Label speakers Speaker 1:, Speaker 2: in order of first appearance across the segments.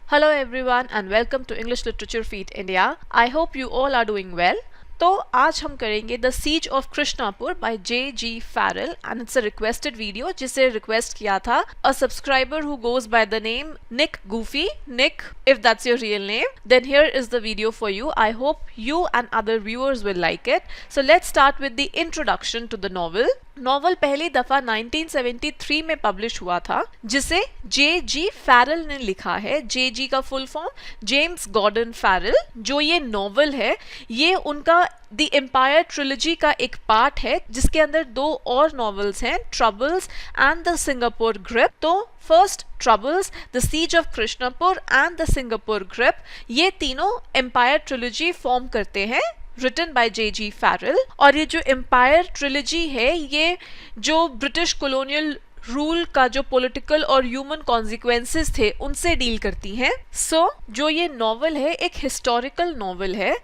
Speaker 1: Hello everyone and welcome to English Literature Feed India. I hope you all are doing well. तो आज हम करेंगे the seize of Krishnapur by J.G. Farrell and it's a requested video जिसे request किया था a subscriber who goes by the name Nick Goofy. Nick, if that's your real name, then here is the video for you. I hope you and other viewers will like it. So let's start with the introduction to the novel. Novel पहली दफा 1973 में publish हुआ था जिसे J.G. Farrell ने लिखा है. J.G. का full form James Gordon Farrell. जो ये नॉवल है ये उनका द एम्पायर ट्रिलॉजी का एक पार्ट है जिसके अंदर दो और नॉवेल्स हैं, Troubles and the Singapore Grip. तो first Troubles, the seize of Krishnapur and the Singapore Grip, ये तीनों एम्पायर ट्रिलॉजी फॉर्म करते हैं written by J.G. Farrell. और ये जो एम्पायर ट्रिलॉजी है ये जो ब्रिटिश कॉलोनियल रूल का जो पॉलिटिकल और ह्यूमन कॉन्सिक्वेंसेस थे उनसे डील करती हैं. जो ये नॉवल है एक हिस्टोरिकल नॉवल है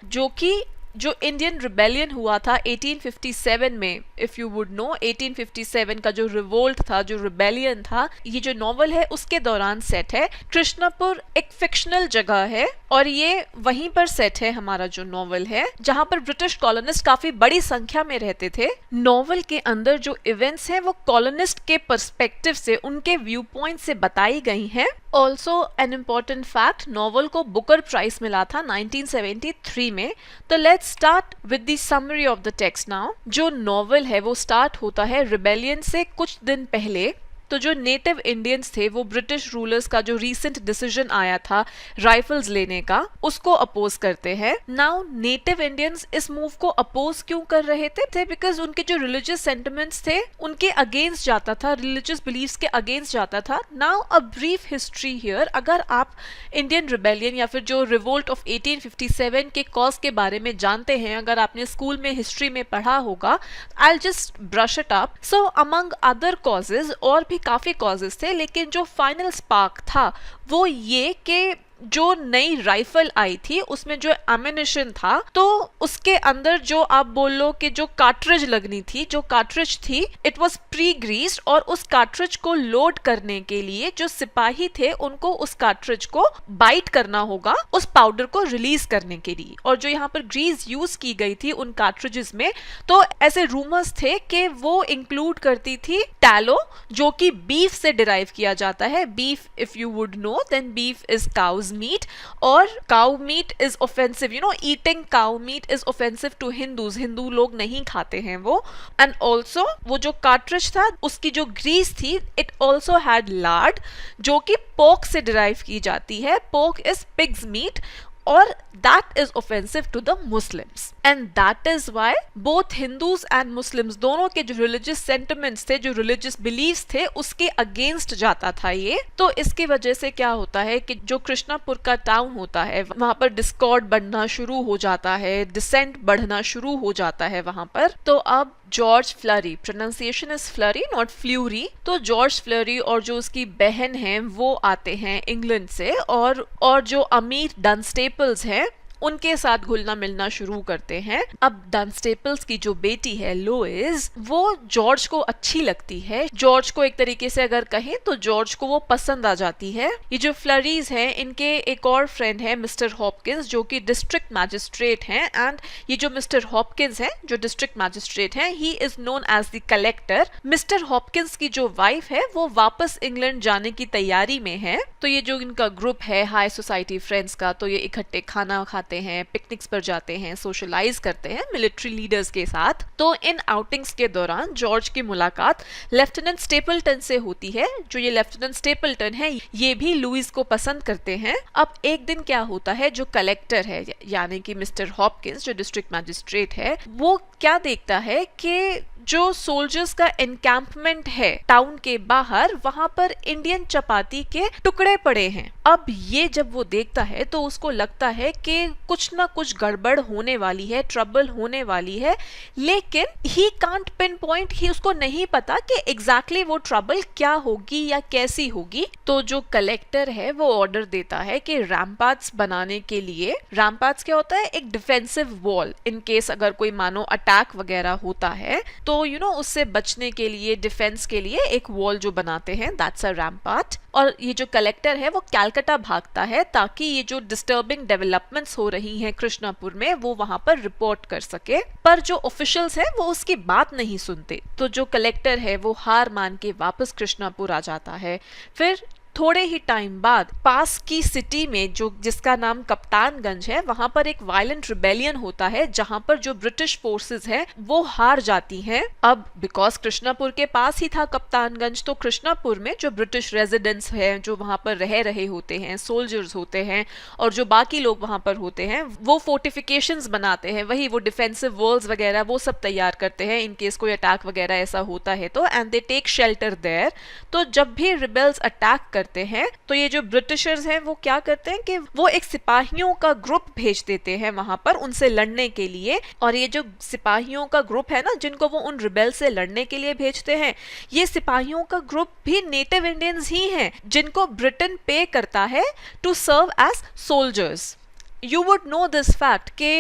Speaker 1: जो इंडियन रिबेलियन हुआ था 1857 में. इफ यू वुड नो, 1857 का जो रिवोल्ट था, जो रिबेलियन था, ये जो नॉवल है उसके दौरान सेट है. कृष्णापुर एक फिक्शनल जगह है और ये वहीं पर सेट है हमारा जो नॉवल है जहां पर ब्रिटिश कॉलोनिस्ट काफी बड़ी संख्या में रहते थे. नॉवल के अंदर जो इवेंट्स हैं वो कॉलोनिस्ट के पर्सपेक्टिव से, उनके व्यू पॉइंट से बताई गई हैं. Also an important fact, novel को बुकर प्राइज मिला था 1973 में. तो let's start with the summary of the text now. जो नॉवल है वो स्टार्ट होता है रिबेलियन से कुछ दिन पहले. तो जो नेटिव इंडियंस थे वो ब्रिटिश रूलर्स का जो रीसेंट डिसीजन आया था राइफल्स लेने का, उसको अपोज करते हैं. नाउ नेटिव इंडियंस इस मूव को अपोज क्यों कर रहे थे? बिकॉज उनके जो रिलीजियस सेंटिमेंट्स थे उनके अगेंस्ट जाता था, रिलीजियस बिलीफ्स के अगेंस्ट जाता था. Now a brief history here. अगर आप इंडियन रिबेलियन या फिर जो रिवोल्ट ऑफ 1857 के कॉज के बारे में जानते हैं, अगर आपने स्कूल में हिस्ट्री में पढ़ा होगा, I just brush it up. So among other causes, और भी काफी कॉजेस थे, लेकिन जो फाइनल स्पार्क था वो ये कि जो नई राइफल आई थी उसमें जो एमिनिशन था तो उसके अंदर जो आप बोल लो कि जो कार्ट्रिज लगनी थी, जो कार्ट्रिज थी, इट वाज प्री ग्रीस्ड. और उस कार्ट्रिज को लोड करने के लिए जो सिपाही थे उनको उस कार्ट्रिज को बाइट करना होगा उस पाउडर को रिलीज करने के लिए. और जो यहाँ पर ग्रीस यूज की गई थी उन कार्ट्रिजेस में, तो ऐसे रूमर्स थे कि वो इंक्लूड करती थी टैलो, जो कि बीफ से डिराइव किया जाता है. Beef, if you would know, then beef is cow's meat, और cow meat is offensive. You know, eating cow meat is offensive to Hindus. Hindu लोग नहीं खाते हैं वो. And also वो जो कार्ट्रिज था उसकी जो ग्रीस थी, it also had lard, जो कि पोर्क से डिराइव की जाती है. पोर्क is pig's meat, और that is offensive to the Muslims. And that is why both Hindus and Muslims, दोनों के जो religious sentiments थे, जो religious beliefs थे, उसके against जाता था ये. तो इसकी वजह से क्या होता है कि जो कृष्णापुर का टाउन होता है वहां पर डिस्कॉर्ड बढ़ना शुरू हो जाता है, डिसेंट बढ़ना शुरू हो जाता है वहां पर. तो अब George Fleury, pronunciation is Flurry not Fleury, तो जॉर्ज फ्लरी और जो उसकी बहन है वो आते हैं इंग्लैंड से, और जो अमीर डनस्टेपल्स हैं उनके साथ घुलना मिलना शुरू करते हैं. अब डनस्टेपल्स की जो बेटी है लोइस, वो जॉर्ज को अच्छी लगती है. जॉर्ज को एक तरीके से अगर कहें तो जॉर्ज को वो पसंद आ जाती है. ये जो फ्लरीज हैं इनके एक और फ्रेंड है मिस्टर हॉपकिंस, जो कि डिस्ट्रिक्ट मैजिस्ट्रेट हैं. एंड ये जो मिस्टर हॉपकिंस हैं, जो डिस्ट्रिक्ट मैजिस्ट्रेट हैं, he is known as the collector. Mister Hopkins की जो वाइफ है वो वापस इंग्लैंड जाने की तैयारी में है. तो ये जो इनका ग्रुप है हाई सोसाइटी फ्रेंड्स का, तो ये इकट्ठे खाना खाते हैं, पिकनिक्स पर जाते हैं, सोशलाइज करते हैं मिलिट्री लीडर्स के साथ. तो इन आउटिंग्स के दौरान जॉर्ज की मुलाकात लेफ्टिनेंट स्टेपल्टन से होती है. जो ये लेफ्टिनेंट स्टेपल्टन है ये भी लुइस को पसंद करते हैं. अब एक दिन क्या होता है, जो कलेक्टर है यानी कि मिस्टर हॉपकिंस, जो डिस्ट्रिक्ट मैजिस्ट्रेट है, वो क्या देखता है कि जो सोल्जर्स का एनकैंपमेंट है टाउन के बाहर, वहां पर इंडियन चपाती के टुकड़े पड़े हैं. अब ये जब वो देखता है तो उसको लगता है कि कुछ ना कुछ गड़बड़ होने वाली है, ट्रबल होने वाली है, लेकिन ही कांट पिन पॉइंट, ही उसको नहीं पता कि एग्जैक्टली वो ट्रबल क्या होगी या कैसी होगी. तो जो कलेक्टर है वो ऑर्डर देता है कि रैम्पार्ट्स बनाने के लिए, रैम्पार्ट्स क्या होता है, एक डिफेंसिव वॉल, इन केस अगर कोई मानो अटैक वगैरह होता है तो उससे बचने के लिए, डिफेंस के लिए एक वॉल जो बनाते हैं, दैट्स अ रैम्पार्ट. और ये जो कलेक्टर है वो कैलकाटा भागता है ताकि ये जो डिस्टर्बिंग डेवलपमेंट्स हो रही हैं कृष्णापुर में वो वहां पर रिपोर्ट कर सके। पर जो ऑफिशियल्स हैं वो उसकी बात नहीं सुनते, तो जो कलेक्टर है वो हार मान के वापस कृष्णापुर आ जाता है। फिर थोड़े ही टाइम बाद पास की सिटी में जो जिसका नाम कप्तानगंज है वहां पर एक वायलेंट रिबेलियन होता है जहां पर जो ब्रिटिश फोर्सेस हैं वो हार जाती हैं। अब बिकॉज कृष्णापुर के पास ही था कप्तानगंज, तो कृष्णापुर में जो ब्रिटिश रेजिडेंट्स हैं जो वहां पर रह रहे होते हैं, सोल्जर्स होते हैं और जो बाकी लोग वहां पर होते हैं वो फोर्टिफिकेशंस बनाते हैं, वही वो डिफेंसिव वॉल्स वगैरह वो सब तैयार करते हैं इन केस कोई अटैक वगैरह ऐसा होता है तो, and they take shelter there. तो जब भी रिबेल्स अटैक करते हैं तो ये जो ब्रिटिशर्स हैं वो क्या करते हैं कि वो एक सिपाहियों का ग्रुप भेज देते हैं वहां पर उनसे लड़ने के लिए। और ये जो सिपाहियों का ग्रुप है ना जिनको वो उन रिबेल से लड़ने के लिए भेजते हैं, ये सिपाहियों का ग्रुप भी नेटिव इंडियंस ही हैं जिनको ब्रिटेन पे करता है to serve as soldiers. You would know this fact के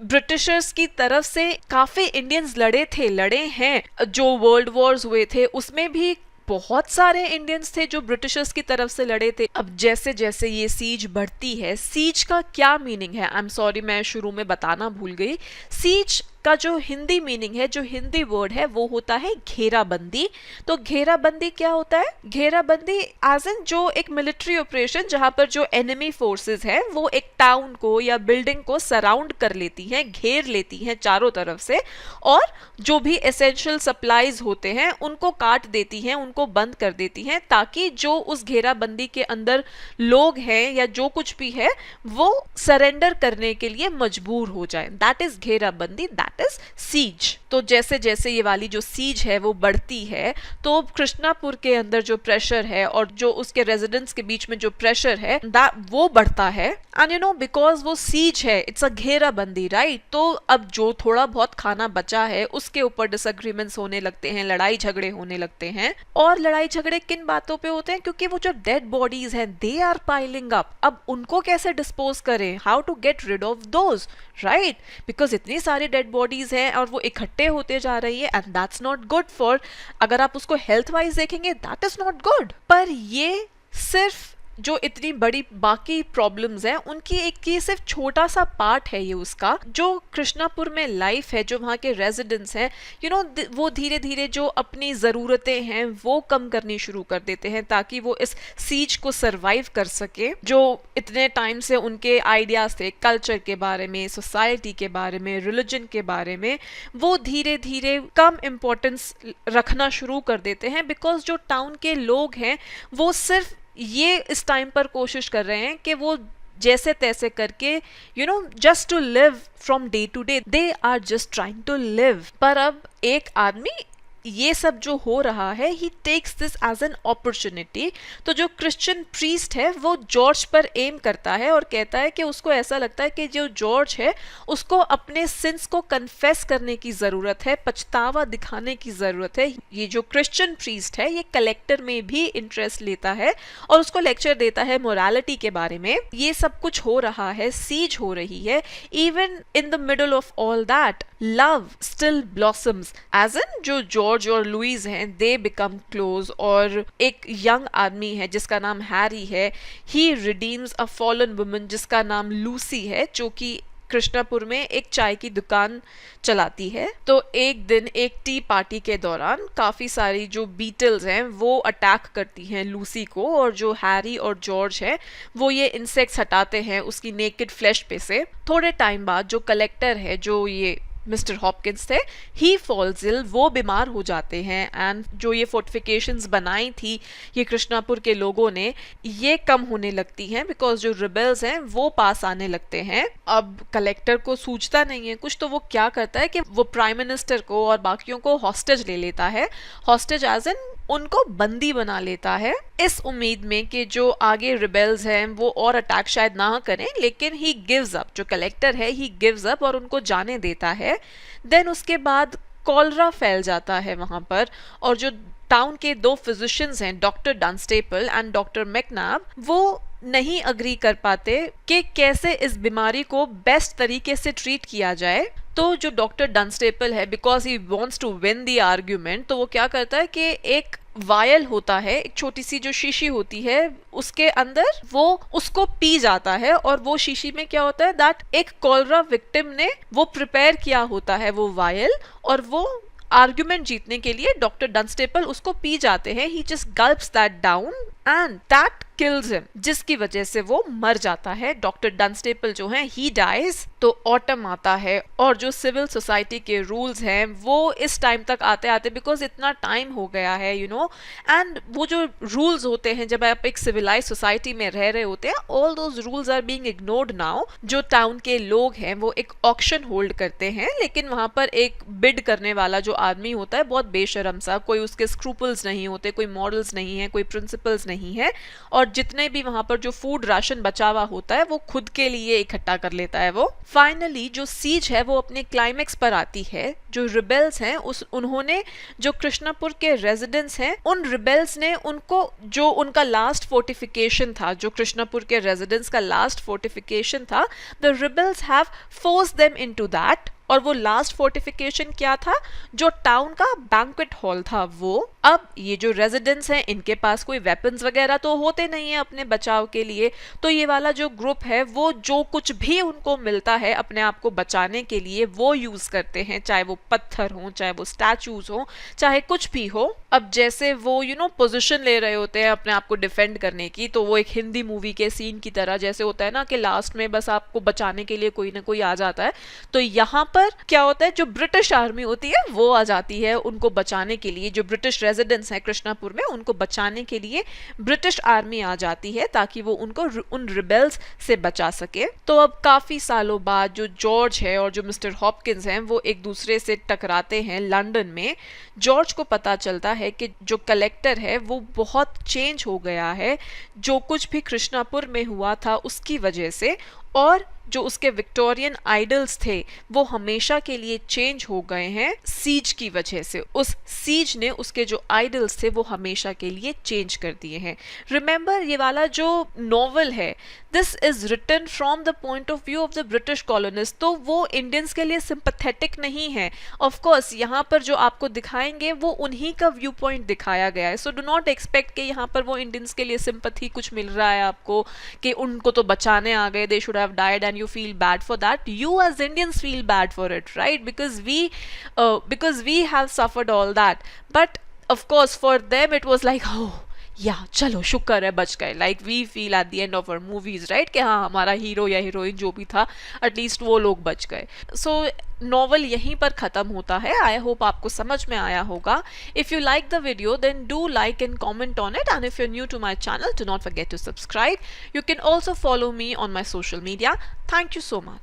Speaker 1: ब्रिटिशर्स की तरफ से काफी इंडियंस लड़े हैं। जो वर्ल्ड वॉर्स हुए थे उसमें भी बहुत सारे इंडियंस थे जो ब्रिटिशर्स की तरफ से लड़े थे। अब जैसे जैसे ये सीज बढ़ती है, सीज का क्या मीनिंग है, आई एम सॉरी मैं शुरू में बताना भूल गई। सीज का जो हिंदी मीनिंग है, जो हिंदी वर्ड है वो होता है घेराबंदी। तो घेराबंदी क्या होता है? घेराबंदी एज इन जो एक मिलिट्री ऑपरेशन जहां पर जो एनिमी फोर्सेस है वो एक टाउन को या बिल्डिंग को सराउंड कर लेती हैं, घेर लेती हैं चारों तरफ से, और जो भी एसेंशियल सप्लाईज होते हैं उनको काट देती हैं, उनको बंद कर देती हैं ताकि जो उस घेराबंदी के अंदर लोग हैं या जो कुछ भी है वो सरेंडर करने के लिए मजबूर हो जाए। दैट इज घेराबंदी, दैट इज सीज। तो जैसे जैसे ये वाली जो सीज है वो बढ़ती है तो कृष्णापुर के अंदर जो प्रेशर है और जो उसके रेजिडेंट्स के बीच में जो प्रेशर है वो बढ़ता है। एंड यू नो बिकॉज वो सीज है, इट्स अ घेराबंदी, राइट? तो अब जो थोड़ा बहुत खाना बचा है उसके ऊपर डिसएग्रीमेंट्स होने लगते हैं, लड़ाई झगड़े होने लगते हैं। और लड़ाई झगड़े किन बातों पे होते हैं? क्योंकि वो जो डेड बॉडीज हैं दे आर पाइलिंग अप। अब उनको कैसे डिस्पोज करें, how to get rid of those, right? Because इतनी सारी डेड बॉडीज हैं और वो इकट्ठे होते जा रही है and that's not good for, अगर आप उसको हेल्थ वाइज देखेंगे दैट इज नॉट गुड। पर ये सिर्फ जो इतनी बड़ी बाकी प्रॉब्लम्स हैं उनकी एक ये सिर्फ छोटा सा पार्ट है। ये उसका जो कृष्णापुर में लाइफ है, जो वहाँ के रेजिडेंट्स हैं, यू नो वो धीरे धीरे जो अपनी ज़रूरतें हैं वो कम करनी शुरू कर देते हैं ताकि वो इस सीज को सरवाइव कर सके। जो इतने टाइम से उनके आइडियाज थे कल्चर के बारे में, सोसाइटी के बारे में, रिलीजन के बारे में, वो धीरे धीरे कम इम्पोर्टेंस रखना शुरू कर देते हैं। बिकॉज जो टाउन के लोग हैं वो सिर्फ ये इस टाइम पर कोशिश कर रहे हैं कि वो जैसे तैसे करके you know just to live from day to day, they are just trying to live. पर अब एक आदमी ये सब जो हो रहा है he takes this as an opportunity. तो जो क्रिश्चियन प्रीस्ट है वो जॉर्ज पर एम करता है और कहता है कि उसको ऐसा लगता है कि जो जॉर्ज है उसको अपने सिंस को कन्फेस करने की ज़रूरत है, पछतावा दिखाने की ज़रूरत है। ये जो क्रिश्चियन प्रीस्ट है ये कलेक्टर में भी इंटरेस्ट लेता है और उसको लेक्चर देता है मोरालिटी के बारे में। ये सब कुछ हो रहा है, सीज हो रही है। Even in the middle of all that love still blossoms, as in जो जॉर्ज और लुइस हैं दे बिकम क्लोज। और एक यंग आदमी है जिसका नाम हैरी है, ही रिडीम्स अ फॉलन वुमन जिसका नाम लूसी है, जो कि कृष्णापुर में एक चाय की दुकान चलाती है। तो एक दिन एक टी पार्टी के दौरान काफी सारी जो बीटल्स हैं वो अटैक करती हैं लूसी को, और जो हैरी और जॉर्ज है वो ये इंसेक्ट्स हटाते हैं उसकी नेकेड फ्लैश पे से। थोड़े टाइम बाद जो कलेक्टर है, जो ये मिस्टर हॉपकिंस थे, ही फॉल्स इल, वो बीमार हो जाते हैं। एंड जो ये फोर्टिफिकेशंस बनाई थी ये कृष्णापुर के लोगों ने, ये कम होने लगती हैं बिकॉज जो रिबेल्स हैं वो पास आने लगते हैं। अब कलेक्टर को सूझता नहीं है कुछ, तो वो क्या करता है कि वो प्राइम मिनिस्टर को और बाकियों को हॉस्टेज ले लेता है, हॉस्टेज एज इन उनको बंदी बना लेता है, इस उम्मीद में कि जो आगे रिबेल्स हैं वो और अटैक शायद ना करें। लेकिन ही गिव्स अप, जो कलेक्टर है ही गिव्स अप और उनको जाने देता है। देन उसके बाद कॉलरा फैल जाता है वहां पर, और जो टाउन के दो फिजिशियंस हैं डॉक्टर डनस्टेपल एंड डॉक्टर मैकनाब, वो नहीं अग्री कर पाते कि कैसे इस बीमारी को बेस्ट तरीके से ट्रीट किया जाए। तो जो डॉक्टर डनस्टेपल है, because he wants to win the argument, तो वो क्या करता है कि एक वायल होता है, एक छोटी सी जो शीशी होती है, उसके अंदर वो उसको पी जाता है, और वो शीशी में क्या होता है दैट एक कॉलरा विक्टिम ने वो प्रिपेयर किया होता है वो वायल, और वो आर्ग्यूमेंट जीतने के लिए डॉक्टर डनस्टेपल उसको पी जाते हैं. He just gulps that down and that kills him, जिसकी वजह से वो मर जाता है. डॉक्टर डनस्टेपल जो है ही डाइज. तो ऑटम आता है, और जो सिविल सोसाइटी के रूल्स हैं वो इस टाइम तक आते आते, बिकॉज इतना टाइम हो गया है यू नो, एंड वो जो रूल्स होते हैं जब आप एक सिविलाइज सोसाइटी में रह रहे होते हैं, all those rules are being ignored now. जो टाउन के लोग हैं वो एक ऑक्शन होल्ड करते हैं, लेकिन वहां पर एक बिड करने वाला जो आदमी होता है बहुत बेशरम सा, कोई उसके स्क्रूपल्स नहीं होते, कोई मॉरल्स नहीं है, कोई प्रिंसिपल्स नहीं है, और जितने भी वहां पर जो फूड राशन बचा हुआ होता है वो खुद के लिए इकट्ठा कर लेता है वो. फाइनली जो सीज है वो अपने क्लाइमेक्स पर आती है. जो रिबेल्स हैं उन्होंने जो कृष्णापुर के रेजिडेंट्स हैं, उन रिबेल्स ने उनको, जो उनका लास्ट फोर्टिफिकेशन था, जो कृष्णापुर के रेजिडेंट्स का लास्ट फोर्टिफिकेशन था, the rebels have forced them into that. और वो लास्ट फोर्टिफिकेशन क्या था, जो टाउन का बैंक्वेट हॉल था वो. अब ये जो रेजिडेंट्स हैं इनके पास कोई वेपन्स वगैरह तो होते नहीं है अपने बचाव के लिए, तो ये वाला जो ग्रुप है वो जो कुछ भी उनको मिलता है अपने आप को बचाने के लिए वो यूज करते हैं, चाहे वो पत्थर हो, चाहे वो स्टैचूज हो, चाहे कुछ भी हो. अब जैसे वो यू नो पोजीशन ले रहे होते हैं अपने आप को डिफेंड करने की, तो वो एक हिंदी मूवी के सीन की तरह जैसे होता है ना कि लास्ट में बस आपको बचाने के लिए कोई ना कोई आ जाता है. तो यहाँ पर क्या होता है, जो ब्रिटिश आर्मी होती है वो आ जाती है उनको बचाने के लिए. जो ब्रिटिश रेजिडेंट्स हैं कृष्णापुर में उनको बचाने के लिए ब्रिटिश आर्मी आ जाती है, ताकि वो उनको उन रिबेल्स से बचा सके. तो अब काफी सालों बाद जो जॉर्ज है और जो मिस्टर हॉपकिंस हैं वो एक दूसरे से टकराते हैं लंदन में. जॉर्ज को पता चलता है कि जो कलेक्टर है वो बहुत चेंज हो गया है, जो कुछ भी कृष्णापुर में हुआ था उसकी वजह से, और जो उसके विक्टोरियन आइडल्स थे वो हमेशा के लिए चेंज हो गए हैं सीज की वजह से. उस सीज ने उसके जो आइडल्स थे वो हमेशा के लिए चेंज कर दिए हैं. रिमेंबर, ये वाला जो नॉवल है this is written from the point of view of the British colonist, तो वो इंडियंस के लिए सिंपैथेटिक नहीं है. ऑफ कोर्स यहाँ पर जो आपको दिखाएंगे वो उन्हीं का व्यू पॉइंट दिखाया गया है, सो डू नॉट एक्सपेक्ट कि यहाँ पर वो इंडियंस के लिए सिंपैथी कुछ मिल रहा है आपको कि उनको तो बचाने आ गए, they should have died and you feel bad for that. You as Indians feel bad for it, right? Because we have suffered all that. But of course for them it was like, oh या चलो शुक्र है बच गए. Like we feel at the end of our movies, right, कि हाँ हमारा hero या हीरोइन जो भी था एटलीस्ट वो लोग बच गए. सो नॉवल यहीं पर ख़त्म होता है. आई होप आपको समझ में आया होगा. If you like the video then do like and comment on it, and if you new to my channel do not forget to subscribe. You can also follow me on my social media. Thank you so much.